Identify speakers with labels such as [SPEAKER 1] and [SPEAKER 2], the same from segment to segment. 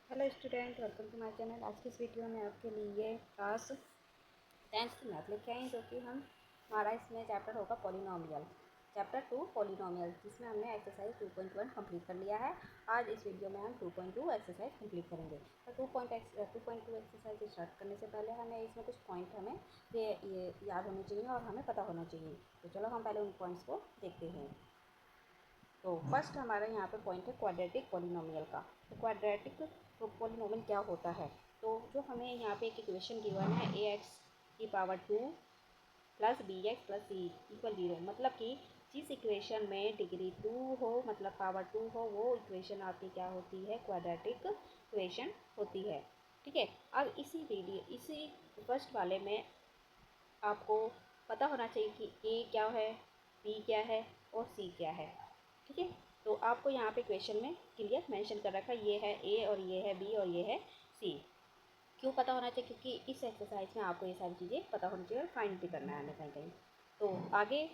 [SPEAKER 1] Hello student, welcome to my channel. आज की इस वीडियो में आपके लिए क्लास 10th की मैथ लेके आए, जो कि हमारा इसमें चैप्टर होगा पॉलिनोमियल, चैप्टर 2 पॉलिनोमियल, जिसमें हमने एक्सरसाइज 2.1 कंप्लीट कर लिया है। आज इस वीडियो में हम 2.2 एक्सरसाइज कंप्लीट करेंगे। तो 2.2 एक्सरसाइज स्टार्ट करने से पहले हमें इसमें कुछ पॉइंट हमें ये याद होने चाहिए और हमें पता होना चाहिए। तो चलो हम पहले उन पॉइंट्स को देखते हैं। तो फर्स्ट हमारा यहाँ पे पॉइंट है क्वाड्रेटिक पॉलिनोमियल का। तो क्वाड्रेटिक पॉलिनोमियल क्या होता है? तो जो हमें यहाँ पे एक इक्वेशन गिवन है ax⁻² plus bx plus c equal 0, मतलब कि जिस इक्वेशन में डिग्री 2 हो, मतलब पावर 2 हो, वो इक्वेशन आपकी क्या होती है? क्वाड्रेटिक इक्वेशन होती है। ठीक है। अब इसी फर्स्ट वाले में आपको पता होना चाहिए कि a क्या है, b क्या है और c क्या है। ठीक है। तो आपको यहाँ पे क्वेश्चन में क्लियर मेंशन कर रखा है, ये है a और ये है b और ये है c। क्यों पता होना चाहिए? क्योंकि इस एक्सरसाइज में आपको ये सारी चीज़ें पता होनी चाहिए और फाइंड भी करना है हमें कहीं कहीं। तो आगे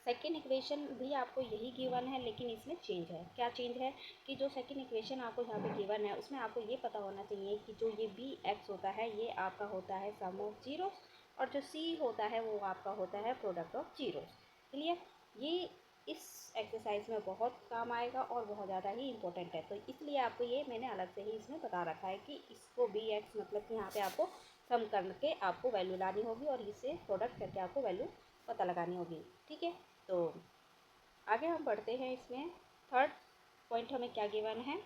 [SPEAKER 1] सेकेंड इक्वेशन भी आपको यही गिवन है, लेकिन इसमें चेंज है। क्या चेंज है? कि जो सेकेंड इक्वेशन आपको यहाँ पे गिवन है, उसमें आपको ये पता होना चाहिए कि जो ये बी एक्स होता है, ये आपका होता है सम ऑफ जीरोस, और जो सी होता है वो आपका होता है प्रोडक्ट ऑफ जीरोस। क्लियर? ये इस एक्सरसाइज में बहुत काम आएगा और बहुत ज़्यादा ही इंपॉर्टेंट है। तो इसलिए आपको ये मैंने अलग से ही इसमें बता रखा है कि इसको बी एक्स मतलब कि यहाँ पे आपको सम करके आपको वैल्यू लानी होगी और इससे प्रोडक्ट करके आपको वैल्यू पता लगानी होगी। ठीक है। तो आगे हम बढ़ते हैं। इसमें थर्ड पॉइंट हमें क्या गिवन है,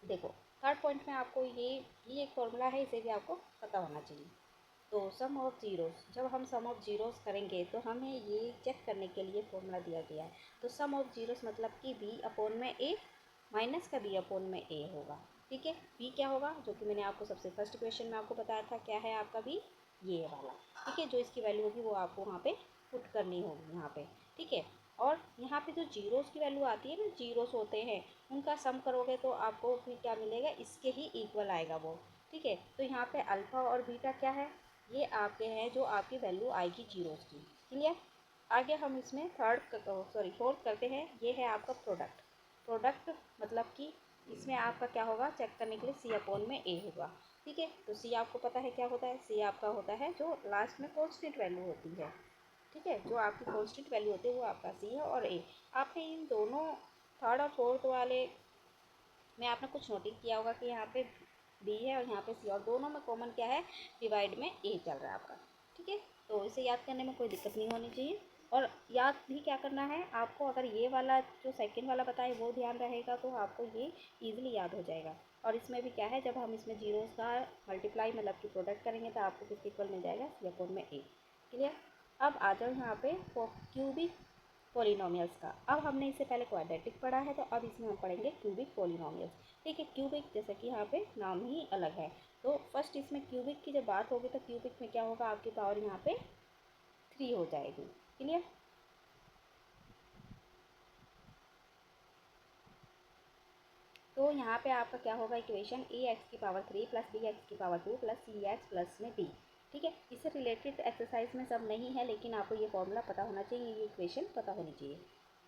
[SPEAKER 1] देखो। थर्ड पॉइंट में आपको ये एक फॉर्मूला है, इसे भी आपको पता होना चाहिए। तो सम ऑफ जीरोस, जब हम सम ऑफ जीरोस करेंगे तो हमें ये चेक करने के लिए फॉर्मूला दिया गया है। तो सम ऑफ जीरोस मतलब कि बी अपॉन में ए माइनस का बी अपॉन में ए होगा। ठीक है। बी क्या होगा? जो कि मैंने आपको सबसे फर्स्ट क्वेश्चन में आपको बताया था, क्या है आपका बी? ये वाला। ठीक है। जो इसकी वैल्यू होगी वो आपको वहाँ पे पुट करनी होगी यहाँ पे। ठीक है। और यहाँ पे जो जीरोस की वैल्यू आती है ना, जीरोस होते हैं, उनका सम करोगे तो आपको फिर क्या मिलेगा? इसके ही इक्वल आएगा वो। ठीक है। तो यहाँ पे अल्फ़ा और बीटा क्या है? ये आपके हैं जो आपकी वैल्यू आएगी जीरोस की। क्लियर? आगे हम इसमें फोर्थ करते हैं। ये है आपका प्रोडक्ट। प्रोडक्ट मतलब कि इसमें आपका क्या होगा? चेक करने के लिए सी अपॉन में ए होगा। ठीक है। तो सी आपको पता है क्या होता है? सी आपका होता है जो लास्ट में कॉन्स्टेंट वैल्यू होती है। ठीक है। जो आपकी कॉन्स्टेंट वैल्यू होती है वो आपका सी है और ए। आपने इन दोनों थर्ड और फोर्थ वाले में आपने कुछ नोटिस किया होगा कि यहाँ पे बी है और यहाँ पे सी, और दोनों में कॉमन क्या है? डिवाइड में ए चल रहा है आपका। ठीक है। तो इसे याद करने में कोई दिक्कत नहीं होनी चाहिए। और याद भी क्या करना है आपको? अगर ये वाला जो सेकंड वाला बताए वो ध्यान रहेगा तो आपको ये ईजिली याद हो जाएगा। और इसमें भी क्या है, जब हम इसमें जीरोस का मल्टीप्लाई मतलब कि प्रोडक्ट करेंगे तो आपको किसके इक्वल मिल जाएगा? सी अपॉन में ए। क्लियर? अब आ जाओ यहाँ पे क्यूबिक पॉलिनोमियल्स का। अब हमने इससे पहले क्वाड्रेटिक पढ़ा है, तो अब इसमें हम पढ़ेंगे क्यूबिक पॉलिनोमियल्स। ठीक है। क्यूबिक जैसे कि यहाँ पे नाम ही अलग है। तो फर्स्ट इसमें क्यूबिक की जब बात होगी तो क्यूबिक में क्या होगा? आपकी पावर यहाँ पे 3 हो जाएगी। क्लियर? तो यहाँ पे आपका क्या होगा? Equation ax⁻³ plus bx⁻² plus cx plus में d। ठीक है। इससे रिलेटेड एक्सरसाइज में सब नहीं है, लेकिन आपको ये फॉर्मूला पता होना चाहिए, ये इक्वेशन पता होनी चाहिए,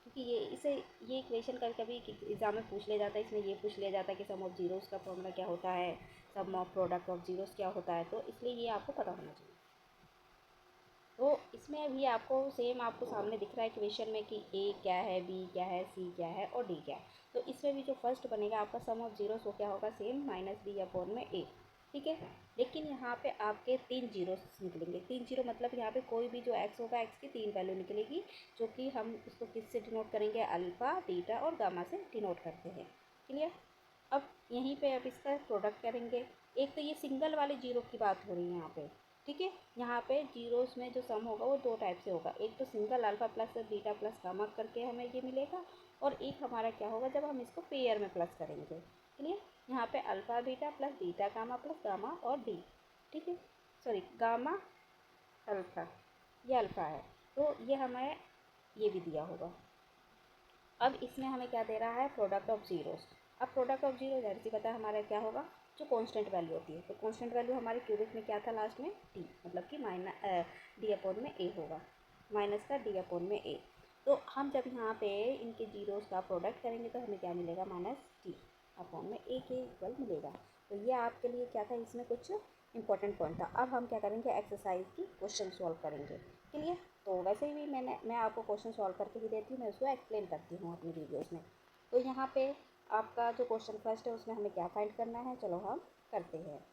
[SPEAKER 1] क्योंकि ये इक्वेशन कभी कभी एग्जाम में पूछ लिया जाता है। इसमें ये पूछ लिया जाता है कि सम ऑफ जीरोस का फॉर्मूला क्या होता है, सम ऑफ प्रोडक्ट ऑफ जीरोस क्या होता है, तो इसलिए ये आपको पता होना चाहिए। तो इसमें भी आपको सेम आपको सामने दिख रहा है इक्वेशन में कि ए क्या है, बी क्या है, सी क्या है और डी क्या है। तो इसमें भी जो फर्स्ट बनेगा आपका सम ऑफ जीरोस वो क्या होगा? सेम माइनस बी अपॉन में ए। ठीक है। लेकिन यहाँ पे आपके 3 जीरो निकलेंगे। 3 जीरो मतलब यहाँ पे कोई भी जो एक्स होगा, एक्स की 3 वैल्यू निकलेगी, जो कि हम इसको किससे डिनोट करेंगे? अल्फ़ा, बीटा और गामा से डिनोट करते हैं। क्लियर? अब यहीं पे अब इसका प्रोडक्ट करेंगे। एक तो ये सिंगल वाले जीरो की बात हो रही है यहाँ पे। ठीक है। यहाँ पे जीरोस में जो सम होगा वो दो टाइप से होगा। एक तो single alpha plus beta plus gamma करके हमें ये मिलेगा, और एक हमारा क्या होगा? जब हम इसको पेयर में प्लस करेंगे। क्लियर? यहाँ पे alpha beta plus beta gamma plus gamma और डी। ठीक है। सॉरी, गामा अल्फ़ा, ये अल्फ़ा है, तो ये हमें ये भी दिया होगा। अब इसमें हमें क्या दे रहा है? Product of zeros. अब प्रोडक्ट ऑफ जीरो जाहिर सी पता है हमारा क्या होगा? जो कांस्टेंट वैल्यू होती है। तो कांस्टेंट वैल्यू हमारे क्यूबिक में क्या था लास्ट में? डी, मतलब कि डी अपॉन में ए होगा, माइनस का डी अपॉन में ए। तो हम जब यहाँ पे इनके जीरोस का प्रोडक्ट करेंगे तो हमें क्या मिलेगा? Minus D. अपॉन में ए के इक्वल मिलेगा। तो ये आपके लिए क्या था, इसमें कुछ इंपॉर्टेंट पॉइंट था। अब हम क्या करेंगे, एक्सरसाइज की क्वेश्चन सॉल्व करेंगे। क्लियर? तो वैसे भी मैं आपको क्वेश्चन सॉल्व करके ही देती हूँ, मैं उसको एक्सप्लेन करती हूँ अपनी वीडियोज़ में। तो यहाँ पे आपका जो क्वेश्चन फर्स्ट है उसमें हमें क्या फाइंड करना है, चलो हम करते हैं।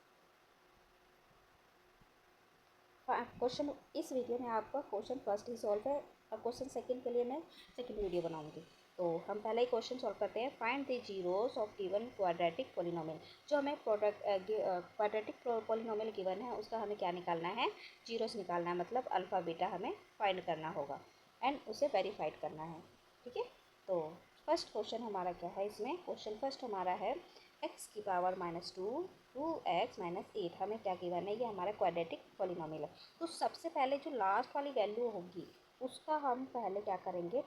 [SPEAKER 1] क्वेश्चन इस वीडियो में आपका क्वेश्चन फर्स्ट ही सॉल्व है, और क्वेश्चन सेकंड के लिए मैं सेकंड वीडियो बनाऊंगी। तो हम पहले ही क्वेश्चन सॉल्व करते हैं। Find the zeros of given quadratic polynomial. जो हमें क्वाड्रेटिक पॉलिनोमियल गिवन है उसका हमें क्या निकालना है, जीरोस निकालना है, मतलब अल्फ़ा बीटा हमें फाइंड करना होगा एंड उसे वेरीफाइड करना है। ठीक है, तो फर्स्ट क्वेश्चन हमारा क्या है, इसमें क्वेश्चन फर्स्ट हमारा है एक्स की पावर -2 2x-8 हमें क्या गिवन है, ये हमारा क्वाड्रेटिक पॉलिनोमियल है। तो सबसे पहले जो लास्ट वाली वैल्यू होगी उसका हम पहले क्या करेंगे,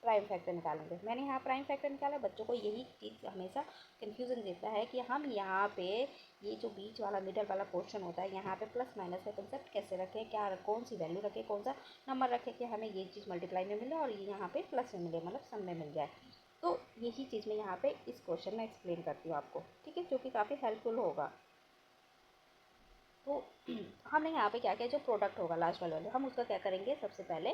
[SPEAKER 1] प्राइम फैक्टर निकालेंगे। मैंने यहाँ प्राइम फैक्टर निकाला। बच्चों को यही चीज़ हमेशा कन्फ्यूज़न देता है कि हम यहाँ पे ये जो बीच वाला मिडल वाला पोर्शन होता है यहाँ पे प्लस माइनस का कंसेप्ट कैसे रखें, क्या कौन सी वैल्यू रखें, कौन सा नंबर रखें कि हमें ये चीज़ मल्टीप्लाई में मिले और ये यहाँ पे प्लस में मिले, मतलब सम में मिल जाए। तो यही चीज़ मैं यहाँ पे इस क्वेश्चन में एक्सप्लेन करती हूँ आपको, ठीक है, जो कि काफ़ी हेल्पफुल होगा। तो हमने यहाँ पे क्या किया, जो प्रोडक्ट होगा लास्ट वाले हम उसका क्या करेंगे, सबसे पहले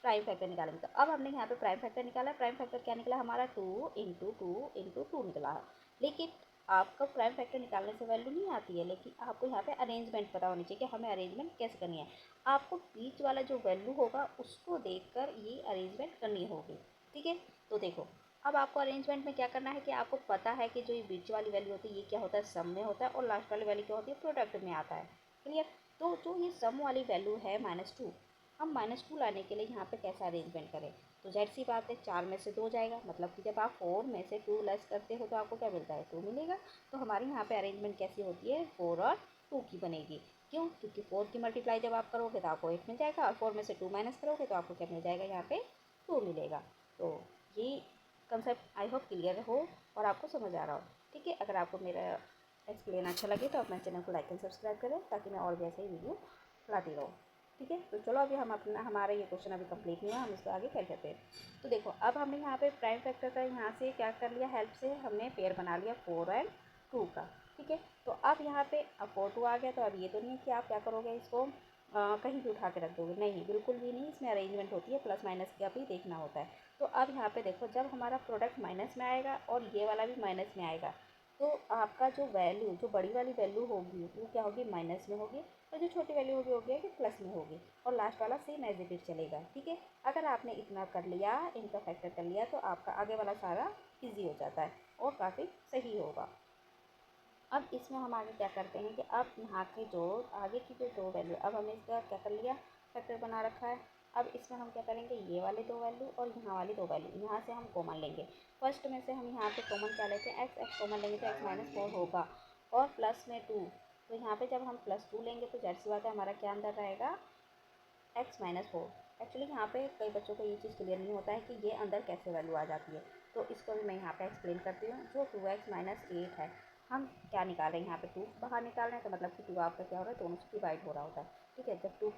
[SPEAKER 1] प्राइम फैक्टर निकालेंगे। तो अब हमने यहाँ पे प्राइम फैक्टर निकाला है। प्राइम फैक्टर क्या निकला हमारा, 2 × 2 × 2 निकला है। लेकिन आपको प्राइम फैक्टर निकालने से वैल्यू नहीं आती है, लेकिन आपको यहाँ पे अरेंजमेंट पता होनी चाहिए कि हमें अरेंजमेंट कैसे करनी है। आपको बीच वाला जो वैल्यू होगा उसको देखकर ये अरेंजमेंट करनी होगी। ठीक है, तो देखो अब आपको अरेंजमेंट में क्या करना है कि आपको पता है कि जो ये बीच वाली वैल्यू होती है ये क्या होता है, सम में होता है, और लास्ट वाली वैल्यू क्या होती है, प्रोडक्ट में आता है। क्लियर? तो जो ये सम वाली वैल्यू है -2, हम -2 लाने के लिए यहाँ पे कैसा अरेंजमेंट करें। तो ज़ाहिर सी बात है 4 में से 2 जाएगा, मतलब कि जब आप 4 में से 2 लेस करते हो तो आपको क्या मिलता है, 2 मिलेगा। तो हमारी यहाँ पे अरेंजमेंट कैसी होती है, 4 और 2 की बनेगी। क्यों? क्योंकि 4 की मल्टीप्लाई जब आप करोगे तो आपको 8 मिल जाएगा, और 4 में से 2 माइनस करोगे तो आपको क्या मिल जाएगा, यहाँ पे 2 मिलेगा। तो ये कंसेप्ट आई होप क्लियर हो और आपको समझ आ रहा हो। ठीक है, अगर आपको मेरा एक्सप्लेन अच्छा लगे तो आप मेरे चैनल को लाइक एंड सब्सक्राइब करें, ताकि मैं और भी ऐसे ही वीडियो लाती रहूँ। ठीक है, तो चलो अभी हम अपना हमारा ये क्वेश्चन अभी कंप्लीट नहीं हुआ, हम इसको आगे कर करते हैं। तो देखो अब हमने यहाँ पे प्राइम फैक्टर का यहाँ से क्या कर लिया, हेल्प से हमने पेयर बना लिया 4 और 2 का। ठीक है, तो अब यहाँ पे अब 4 2 आ गया, तो अब ये तो नहीं है कि आप क्या करोगे, इसको कहीं भी उठा के रख दोगे, नहीं, बिल्कुल भी नहीं। इसमें अरेंजमेंट होती है, प्लस माइनस का भी देखना होता है। तो अब यहाँ पे देखो, जब हमारा प्रोडक्ट माइनस में आएगा और ये वाला भी माइनस में आएगा, तो आपका जो वैल्यू, जो बड़ी वाली वैल्यू होगी वो क्या होगी, माइनस में होगी, और जो छोटी वैल्यू होगी वो क्या है, प्लस में होगी, और लास्ट वाला सेम एज इट इज चलेगा। ठीक है, अगर आपने इतना कर लिया, इनका फैक्टर कर लिया, तो आपका आगे वाला सारा इजी हो जाता है और काफ़ी सही होगा। अब इसमें हम आगे क्या करते हैं कि अब यहाँ के जो आगे की जो 2 वैल्यू, अब हमने इसका क्या कर लिया, फैक्टर बना रखा है। अब इसमें हम क्या करेंगे, ये वाले 2 वैल्यू और यहाँ वाली 2 वैल्यू, यहाँ से हम कॉमन लेंगे। फर्स्ट में से हम यहाँ पे कॉमन क्या लेते हैं, एक्स कॉमन लेंगे तो x-4 होगा, और प्लस में 2। तो यहाँ पे जब हम +2 लेंगे तो ज़ाहिर सी बात है हमारा क्या अंदर रहेगा, x-4। एक्चुअली यहाँ पे कई बच्चों को ये चीज़ क्लियर नहीं होता है कि ये अंदर कैसे वैल्यू आ जाती है, तो इसको भी मैं यहाँ पे एक्सप्लेन करती हूँ। जो 2x-8 है, हम क्या निकाल रहे हैं, यहाँ पे 2 बाहर निकाल रहे हैं, तो मतलब कि 2 आपका क्या हो रहा है, दोनों से डिवाइड हो रहा होता है। ठीक है, जब 2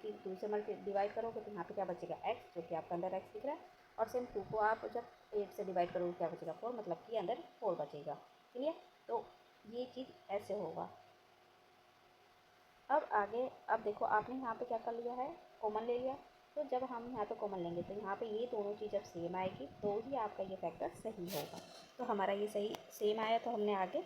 [SPEAKER 1] से डिवाइड करोगे तो यहाँ पे क्या बचेगा, x, जो कि आपका अंदर x दिख रहा है, और सेम 2 को आप जब 8 से डिवाइड करोगे क्या बचेगा, 4, मतलब कि अंदर 4 बचेगा। क्लियर? तो ये चीज़ ऐसे होगा। अब आगे, अब देखो आपने यहाँ पे क्या कर लिया है, कॉमन ले लिया। तो जब हम यहाँ पे कॉमन लेंगे तो यहाँ पे ये दोनों चीज़ जब सेम आएगी तो ही आपका ये फैक्टर सही होगा। तो हमारा ये सही सेम आया, तो हमने आगे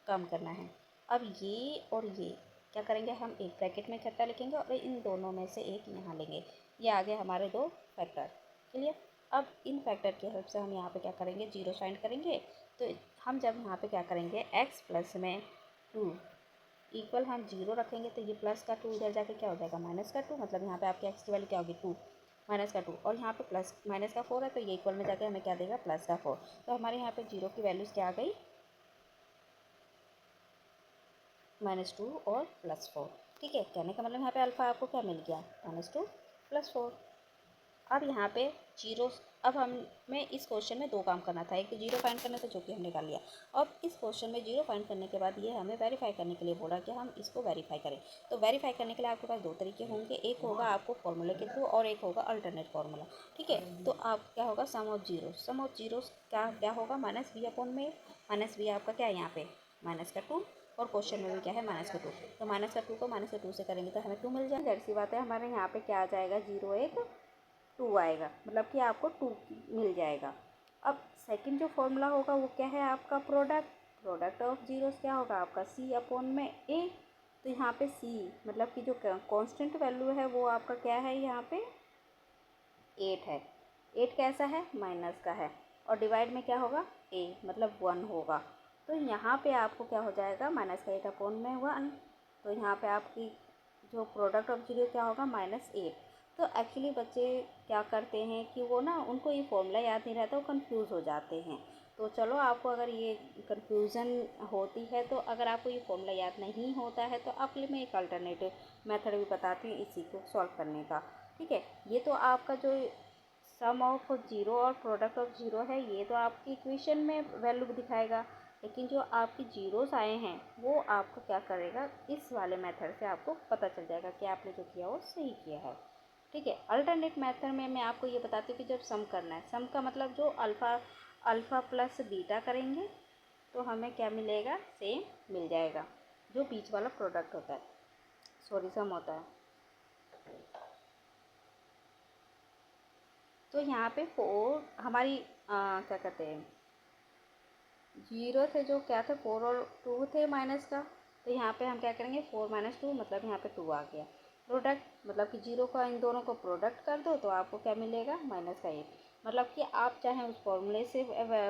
[SPEAKER 1] कम करना है। अब ये और ये क्या करेंगे, हम एक ब्रैकेट में इकट्ठा लिखेंगे और इन दोनों में से एक यहाँ लेंगे। ये आ गए हमारे 2 फैक्टर। क्लियर? अब इन फैक्टर की हेल्प से हम यहाँ पे क्या करेंगे, जीरो साइन करेंगे। तो हम जब यहाँ पे क्या करेंगे, x प्लस में 2 इक्वल हम 0 रखेंगे, तो ये प्लस का 2 इधर जाके क्या हो जाएगा, माइनस का 2, मतलब यहाँ पे आपकी x की वैल्यू क्या होगी, 2 माइनस का 2, और यहाँ पे प्लस माइनस का 4 है, तो ये इक्वल में जाके हमें क्या देगा, प्लस का 4। तो हमारे यहाँ पे 0 की वैल्यूज़ क्या आ गई, -2 और +4। ठीक है, कहने का मतलब यहाँ पे अल्फ़ा आपको क्या मिल गया, -2 +4। अब यहाँ पे जीरो, अब हमें इस क्वेश्चन में 2 काम करना था, एक तो जीरो फाइंड करना था जो कि हमने कर लिया। अब इस क्वेश्चन में जीरो फाइंड करने के बाद ये हमें वेरीफाई करने के लिए बोला कि हम इसको वेरीफाई करें। तो वेरीफाई करने के लिए आपके पास 2 तरीके होंगे, एक होगा आपको फॉर्मूले के थ्रू और एक होगा अल्टरनेट फार्मूला। ठीक है, तो आप क्या होगा सम ऑफ जीरोस क्या होगा माइनस बी अपॉन में, माइनस बी आपका क्या है यहाँ पे माइनस का 2 और क्वेश्चन में भी क्या है माइनस का 2। तो माइनस का 2 को माइनस का 2 से करेंगे तो हमें 2 मिल जाएगा। जैसी बात है हमारे यहाँ पे क्या आ जाएगा 0 1 2 आएगा, मतलब कि आपको 2 मिल जाएगा। अब सेकंड जो फॉर्मूला होगा वो क्या है आपका प्रोडक्ट ऑफ जीरोस क्या होगा आपका सी अपॉन में ए। तो यहाँ पे सी मतलब कि जो कांस्टेंट वैल्यू है वो आपका क्या है यहाँ पे 8 है। 8 कैसा है माइनस का है और डिवाइड में क्या होगा ए मतलब 1 होगा। तो यहाँ पे आपको क्या हो जाएगा माइनस का 8 अपॉन में 1। तो यहाँ पे आपकी जो प्रोडक्ट ऑफ जीरो क्या होगा -8। तो एक्चुअली बच्चे क्या करते हैं कि वो ना उनको ये फॉर्मूला याद नहीं रहता, वो कंफ्यूज हो जाते हैं। तो चलो आपको अगर ये कंफ्यूज़न होती है तो अगर आपको ये फॉर्मूला याद नहीं होता है तो आपके लिए मैं एक अल्टरनेटिव मेथड भी बताती हूँ इसी को सॉल्व करने का। ठीक है, ये तो आपका जो सम ऑफ जीरो और प्रोडक्ट ऑफ जीरो है ये तो आपकी इक्वेशन में वैल्यू दिखाएगा, लेकिन जो आपकी जीरोस आए हैं वो आपको क्या करेगा इस वाले मेथड से आपको पता चल जाएगा कि आपने जो किया वो सही किया है। ठीक है, अल्टरनेट मेथड में मैं आपको ये बताती हूँ कि जब सम करना है, सम का मतलब जो अल्फ़ा प्लस बीटा करेंगे तो हमें क्या मिलेगा सेम मिल जाएगा, जो बीच वाला प्रोडक्ट होता है सॉरी सम होता है। तो यहाँ पे 4 हमारी क्या कहते हैं जीरो थे जो क्या थे 4 और 2 थे माइनस का। तो यहाँ पे हम क्या करेंगे 4 - 2 मतलब यहाँ पे 2 आ गया। प्रोडक्ट मतलब कि जीरो का इन दोनों को प्रोडक्ट कर दो तो आपको क्या मिलेगा -8। मतलब कि आप चाहे उस फॉर्मूले से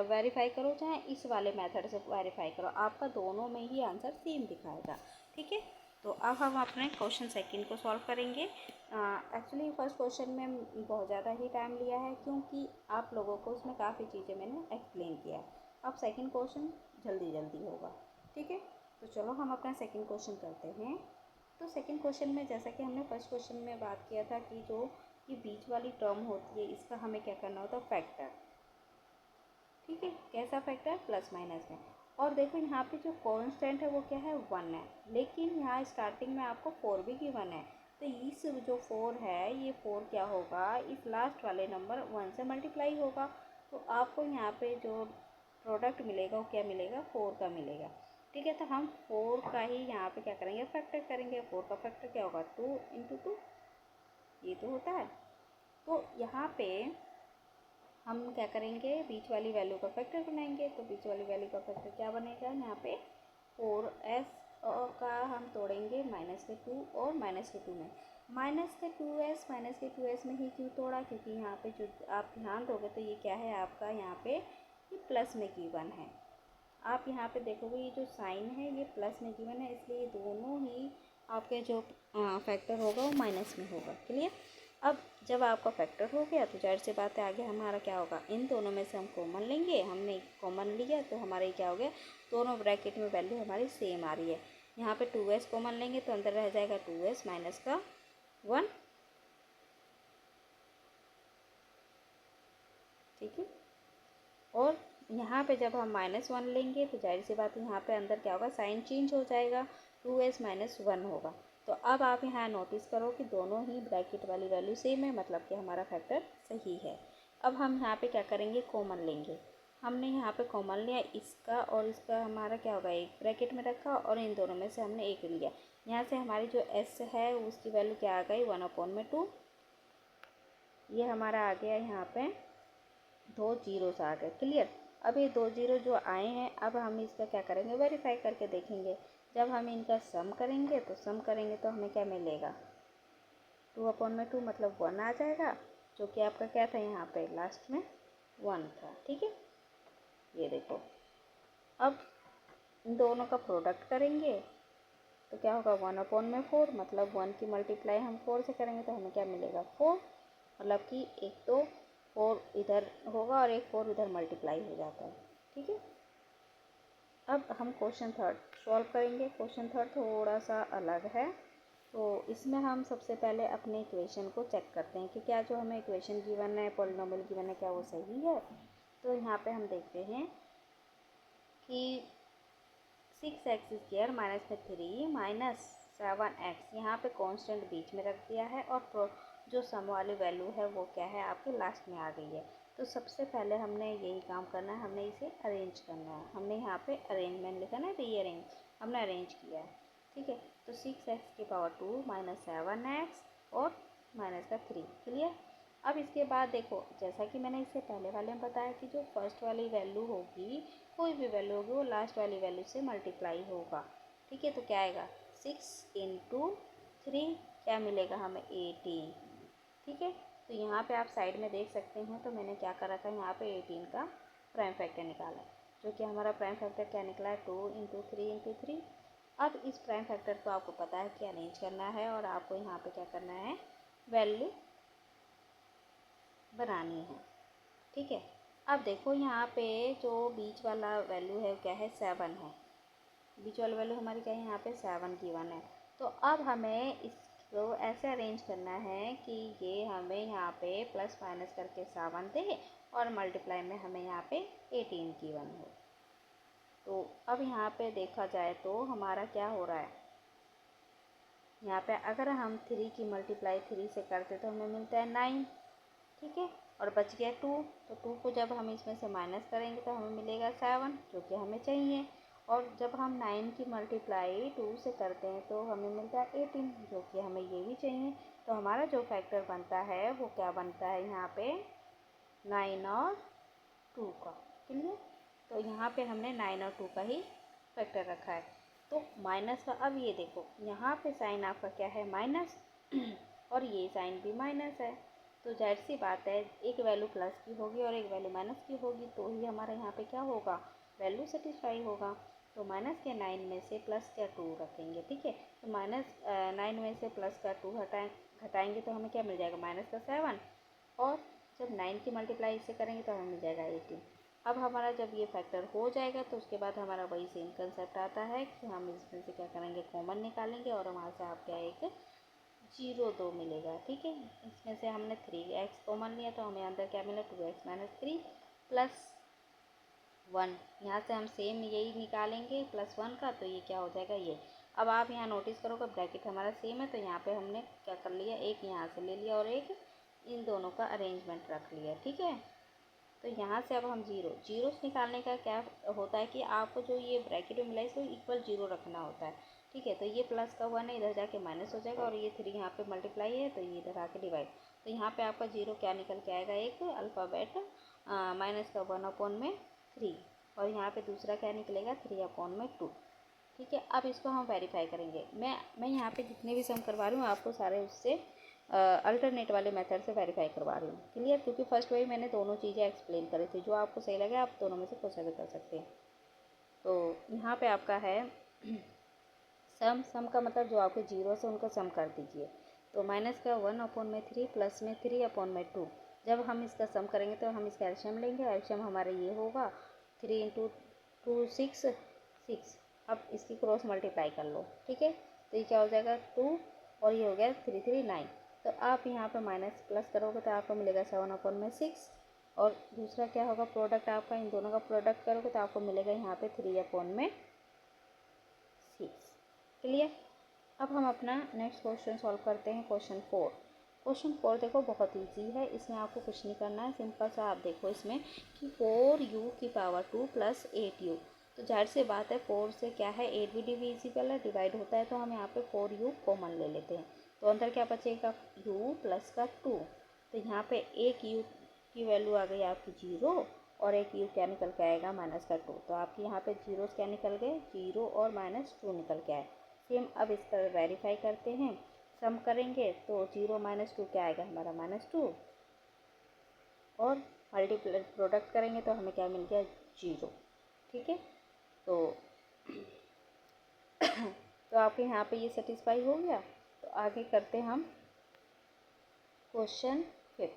[SPEAKER 1] वेरीफाई करो चाहे इस वाले मेथड से वेरीफाई करो, आपका दोनों में ही आंसर सेम दिखाएगा। ठीक है, तो अब हम अपने क्वेश्चन सेकंड को सॉल्व करेंगे। एक्चुअली फर्स्ट क्वेश्चन में बहुत ज़्यादा ही टाइम लिया है क्योंकि आप लोगों को उसमें काफ़ी चीज़ें मैंने एक्सप्लेन किया है। अब सेकंड क्वेश्चन जल्दी जल्दी होगा। ठीक है, तो चलो हम अपना सेकंड क्वेश्चन करते हैं। तो सेकंड क्वेश्चन में जैसा कि हमने फर्स्ट क्वेश्चन में बात किया था कि जो ये बीच वाली टर्म होती है इसका हमें क्या करना होता है फैक्टर। ठीक है, कैसा फैक्टर प्लस माइनस में। और देखो यहाँ पे जो कांस्टेंट है वो क्या है 1 है, लेकिन यहाँ स्टार्टिंग में आपको 4 भी गिवन है। तो इस जो 4 है ये 4 क्या होगा इस लास्ट वाले नंबर 1 से मल्टीप्लाई होगा। तो आपको यहाँ पे जो प्रोडक्ट मिलेगा वो क्या मिलेगा 4 का मिलेगा। ठीक है, तो हम 4 का ही यहाँ पे क्या करेंगे फैक्टर करेंगे। 4 का फैक्टर क्या होगा 2 × 2, ये तो होता है। तो यहाँ पे हम क्या करेंगे बीच वाली वैल्यू का फैक्टर बनाएंगे। तो बीच वाली वैल्यू का फैक्टर क्या बनेगा यहाँ पे 4s का हम तोड़ेंगे -2 और -2 में। -2s में ही क्यों तोड़ा क्योंकि यहाँ पे जो आप ध्यान दोगे तो ये क्या है आपका यहाँ पे ये प्लस में गिवन है। आप यहाँ पे देखोगे ये जो साइन है ये प्लस में गिवन है, इसलिए दोनों ही आपके जो फैक्टर होगा वो माइनस में होगा। क्लियर। अब जब आपका फैक्टर हो गया तो जाहिर सी बात है आगे हमारा क्या होगा इन दोनों में से हम कॉमन लेंगे। हमने कॉमन लिया तो हमारे क्या हो गया दोनों ब्रैकेट में वैल्यू हमारी सेम आ रही है। यहाँ पे 2s कॉमन लेंगे तो अंदर रह जाएगा 2s माइनस का 1। ठीक है, और यहाँ पे जब हम -1 लेंगे तो जाहिर सी बात है यहाँ पे अंदर क्या होगा साइन चेंज हो जाएगा 2s - 1 होगा। तो अब आप यहाँ नोटिस करो कि दोनों ही ब्रैकेट वाली वैल्यू सेम है, मतलब कि हमारा फैक्टर सही है। अब हम यहाँ पे क्या करेंगे कॉमन लेंगे। हमने यहाँ पे कॉमन लिया इसका और इसका हमारा क्या होगा एक ब्रैकेट में रखा और इन दोनों में से हमने एक लिया। यहाँ से हमारी जो s है उसकी वैल्यू क्या आ गई 1/2। ये हमारा आ गया यहाँ पे 2 जीरोस आ गए। क्लियर। अब ये 2 जीरो जो आए हैं अब हम इसका क्या करेंगे वेरीफाई करके देखेंगे। जब हम इनका सम करेंगे तो हमें क्या मिलेगा 2/2 मतलब 1 आ जाएगा, जो कि आपका क्या था यहाँ पे लास्ट में 1 था। ठीक है, ये देखो अब इन दोनों का प्रोडक्ट करेंगे तो क्या होगा 1/4 मतलब 1 की मल्टीप्लाई हम 4 से करेंगे तो हमें क्या मिलेगा 4। मतलब कि एक तो 4 इधर होगा और एक 4 इधर मल्टीप्लाई हो जाता है। ठीक है, अब हम क्वेश्चन थर्ड सॉल्व करेंगे। क्वेश्चन थर्ड थोड़ा सा अलग है। तो इसमें हम सबसे पहले अपने इक्वेशन को चेक करते हैं कि क्या जो हमें इक्वेशन गिवन है, पॉलिनॉमियल गिवन है, क्या वो सही है। तो यहाँ पे हम देखते हैं कि 6x² माइनस में 3 माइनस 7x, यहाँ पे कांस्टेंट बीच में रख दिया है और जो सम वाली वैल्यू है वो क्या है आपके लास्ट में आ गई है। तो सबसे पहले हमने यही काम करना है, हमने इसे अरेंज करना है। हमने यहाँ पे अरेंजमेंट लिखा ना, रीअरेंज, हमने अरेंज किया है। ठीक है, तो 6x² माइनस 7x और माइनस का 3, क्लियर। अब इसके बाद देखो, जैसा कि मैंने इससे पहले वाले में बताया कि जो फर्स्ट वाली वैल्यू होगी, कोई भी वैल्यू होगी, वो लास्ट वाली वैल्यू से मल्टीप्लाई होगा। ठीक है, तो क्या आएगा 6 × 3, क्या मिलेगा हमें 18। ठीक है, तो यहाँ पे आप साइड में देख सकते हैं, तो मैंने क्या कर रखा है यहाँ पे 18 का प्राइम फैक्टर निकाला, जो कि हमारा प्राइम फैक्टर क्या निकला है 2 × 3 × 3। अब इस प्राइम फैक्टर को आपको पता है कि अरेंज करना है और आपको यहाँ पे क्या करना है, वैल्यू बनानी है। ठीक है, अब देखो यहाँ पे जो बीच वाला वैल्यू है क्या है 7 है, बीच वाला वैल्यू हमारी क्या है यहाँ पे 7 गिवन है। तो अब हमें इसको ऐसे अरेंज करना है कि ये हमें यहाँ पे प्लस माइनस करके 7 दे और मल्टीप्लाई में हमें यहाँ पे 18 गिवन हो। तो अब यहाँ पे देखा जाए तो हमारा क्या हो रहा है, यहाँ पे अगर हम 3 की मल्टीप्लाई 3 से करते तो हमें मिलता है 9। ठीक है, और बच गया 2, तो 2 को जब हम इसमें से माइनस करेंगे तो हमें मिलेगा 7, जो कि हमें चाहिए। और जब हम 9 की मल्टीप्लाई 2 से करते हैं तो हमें मिलता है 18, जो कि हमें ये भी चाहिए। तो हमारा जो फैक्टर बनता है वो क्या बनता है यहाँ पे 9 और 2 का, क्लियर। तो यहाँ पे हमने 9 और 2 का ही फैक्टर रखा है। तो माइनस का, अब ये देखो यहाँ पे साइन आपका क्या है माइनस और ये साइन भी माइनस है, तो जाहिर सी बात है एक वैल्यू प्लस की होगी और एक वैल्यू माइनस की होगी, तो ही हमारे यहाँ पे क्या होगा, वैल्यू सेटिस्फाई होगा। तो माइनस के 9 में से प्लस का 2 रखेंगे। ठीक है, तो माइनस 9 में से प्लस का 2 घटाएंगे तो हमें क्या मिल जाएगा माइनस का 7, और जब 9 की मल्टीप्लाई इससे करेंगे तो हमें मिल जाएगा 18। अब हमारा जब ये फैक्टर हो जाएगा तो उसके बाद हमारा वही सेम कंसेप्ट आता है कि हम इसमें से क्या करेंगे, कॉमन निकालेंगे और वहाँ से आपका एक 0 मिलेगा। ठीक है, इसमें से हमने 3x कॉमन लिया तो हमें अंदर क्या मिला 2x माइनस 3 प्लस 1, यहाँ से हम सेम यही निकालेंगे प्लस 1 का, तो ये क्या हो जाएगा ये। अब आप यहाँ नोटिस करोगे ब्रैकेट हमारा सेम है, तो यहाँ पे हमने क्या कर लिया, एक यहाँ से ले लिया और एक इन दोनों का अरेंजमेंट रख लिया। ठीक है, तो यहाँ से अब हम जीरो निकालने का क्या होता है कि आपको जो ये ब्रैकेट में मिला है इसको इक्वल 0 रखना होता है। ठीक है, तो ये प्लस का 1 है, इधर जाके माइनस हो जाएगा और ये 3 यहाँ पे मल्टीप्लाई है तो ये इधर आके डिवाइड, तो यहाँ पे आपका 0 क्या निकल के आएगा, एक अल्फ़ाबेट माइनस का 1/3, और यहाँ पे दूसरा क्या निकलेगा 3/2। ठीक है, अब इसको हम वेरीफाई करेंगे। मैं यहाँ पे जितने भी सम करवा रही हूँ आपको सारे उससे अल्टरनेट वाले मेथड से वेरीफाई करवा रही हूँ, क्लियर, क्योंकि फर्स्ट वही मैंने दोनों चीज़ें एक्सप्लेन करी थी, जो आपको सही लगे आप दोनों में से कुछ भी कर सकते हैं। तो यहाँ पे आपका है सम का मतलब जो आपके 0 से उनका सम कर दीजिए। तो माइनस का 1/3 प्लस में 3/2, जब हम इसका सम करेंगे तो हम इसका एलसीएम लेंगे, एलसीएम हमारा ये होगा 3 × 2 6। अब इसकी क्रॉस मल्टीप्लाई कर लो। ठीक है, तो ये क्या हो जाएगा 2 और ये हो गया 3 3 9। तो आप यहाँ पर माइनस प्लस करोगे तो आपको मिलेगा 7/6, और दूसरा क्या होगा प्रोडक्ट आपका, इन दोनों का प्रोडक्ट करोगे तो आपको मिलेगा यहाँ पे 3/6, क्लियर। अब हम अपना नेक्स्ट क्वेश्चन सॉल्व करते हैं, क्वेश्चन 4। क्वेश्चन 4 देखो बहुत इजी है, इसमें आपको कुछ नहीं करना है, सिंपल सा आप देखो इसमें कि 4u² प्लस 8u, तो जाहिर सी बात है 4 से क्या है 8 भी डिविजिबल है, डिवाइड होता है, तो हम यहाँ पे 4u कॉमन ले लेते हैं, तो अंदर क्या बचेगा u प्लस का 2, तो यहाँ पे एक u की वैल्यू आ गई आपकी 0 और एक u क्या निकल के आएगा माइनस का 2, तो आपके यहाँ पे जीरोस क्या निकल गए 0 और -2 निकल के आए। सेम अब इसका वेरीफाई करते हैं, सम करेंगे तो 0 - 2 क्या आएगा हमारा -2, और मल्टीप्लाई प्रोडक्ट करेंगे तो हमें क्या मिल गया 0। ठीक है, तो तो आपके यहाँ पे ये सेटिस्फाई हो गया। तो आगे करते हम क्वेश्चन 5।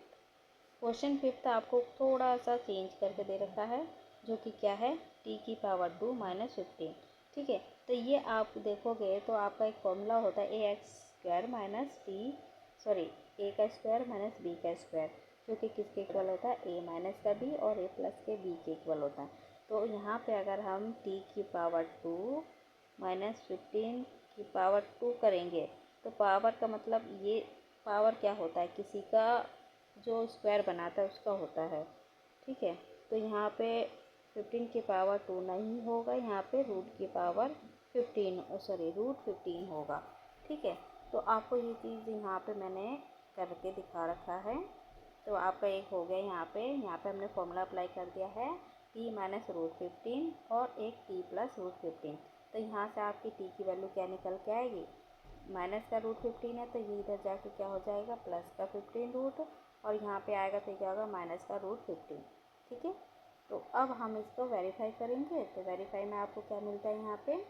[SPEAKER 1] क्वेश्चन 5 आपको थोड़ा सा चेंज करके दे रखा है, जो कि क्या है t⁻2 - 15। ठीक है, तो ये आप देखोगे तो आपका एक फॉर्मूला होता है ax स्क्वायर माइनस ए का स्क्वायर माइनस बी का स्क्वायर, जो कि किसके इक्वल होता है, ए माइनस का बी और ए प्लस के बी के इक्वल होता है। तो यहाँ पे अगर हम टी की पावर 2 माइनस 15 की पावर 2 करेंगे तो पावर का मतलब ये पावर क्या होता है, किसी का जो स्क्वायर बनाता है उसका होता है, ठीक है। तो यहाँ पे 15 की पावर 2 नहीं होगा, यहाँ पे रूट की पावर 15 रूट 15 होगा, ठीक है। तो आपको ये चीज़ यहाँ पे मैंने करके दिखा रखा है। तो आपका एक हो गया यहाँ पे हमने फॉर्मूला अप्लाई कर दिया है टी माइनस रूट 15 और एक टी प्लस रूट 15। तो यहाँ से आपकी टी की वैल्यू क्या निकल के आएगी, माइनस का रूट 15 है तो ये इधर जाके क्या हो जाएगा, प्लस का 15 रूट, और यहाँ पे आएगा तो क्या होगा, माइनस का रूट 15, ठीक है। तो अब हम इसको वेरीफाई करेंगे। तो वेरीफाई में आपको क्या मिलता है, यहाँ पे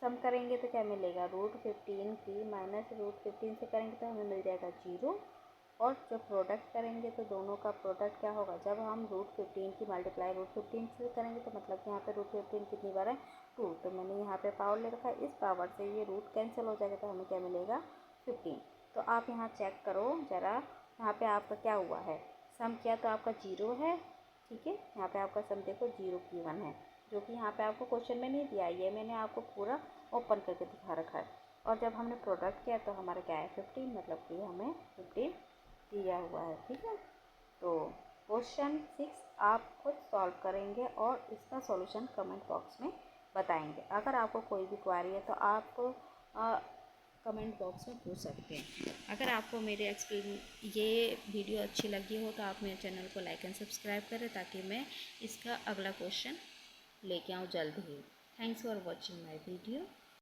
[SPEAKER 1] सम करेंगे तो क्या मिलेगा, रूट 15 की माइनस रूट 15 से करेंगे तो हमें मिल जाएगा 0, और जब प्रोडक्ट करेंगे तो दोनों का प्रोडक्ट क्या होगा, जब हम रूट 15 की मल्टीप्लाई रूट 15 से करेंगे तो मतलब कि यहाँ पे रूट 15 कितनी बार है, 2। तो मैंने यहाँ पे पावर ले रखा है, इस पावर से ये रूट कैंसिल हो जाएगा तो हमें क्या मिलेगा, 15। तो आप यहाँ चेक करो ज़रा, यहाँ पे आपका क्या हुआ है, सम किया तो आपका 0 है, ठीक है। यहाँ पे आपका सम देखो 0 की 1 है, जो कि यहाँ पे आपको क्वेश्चन में नहीं दिया, ये मैंने आपको पूरा ओपन करके दिखा रखा है। और जब हमने प्रोडक्ट किया तो हमारा क्या है, 15, मतलब कि हमें 15 दिया हुआ है, ठीक है। तो क्वेश्चन 6 आप खुद सॉल्व करेंगे और इसका सॉल्यूशन कमेंट बॉक्स में बताएंगे। अगर आपको कोई भी क्वेरी है तो आप कमेंट बॉक्स में पूछ सकते हैं। अगर आपको मेरे ये वीडियो अच्छी लगी हो तो आप मेरे चैनल को लाइक एंड सब्सक्राइब करें, ताकि मैं इसका अगला क्वेश्चन लेके आऊँ जल्द ही। Thanks for watching my video.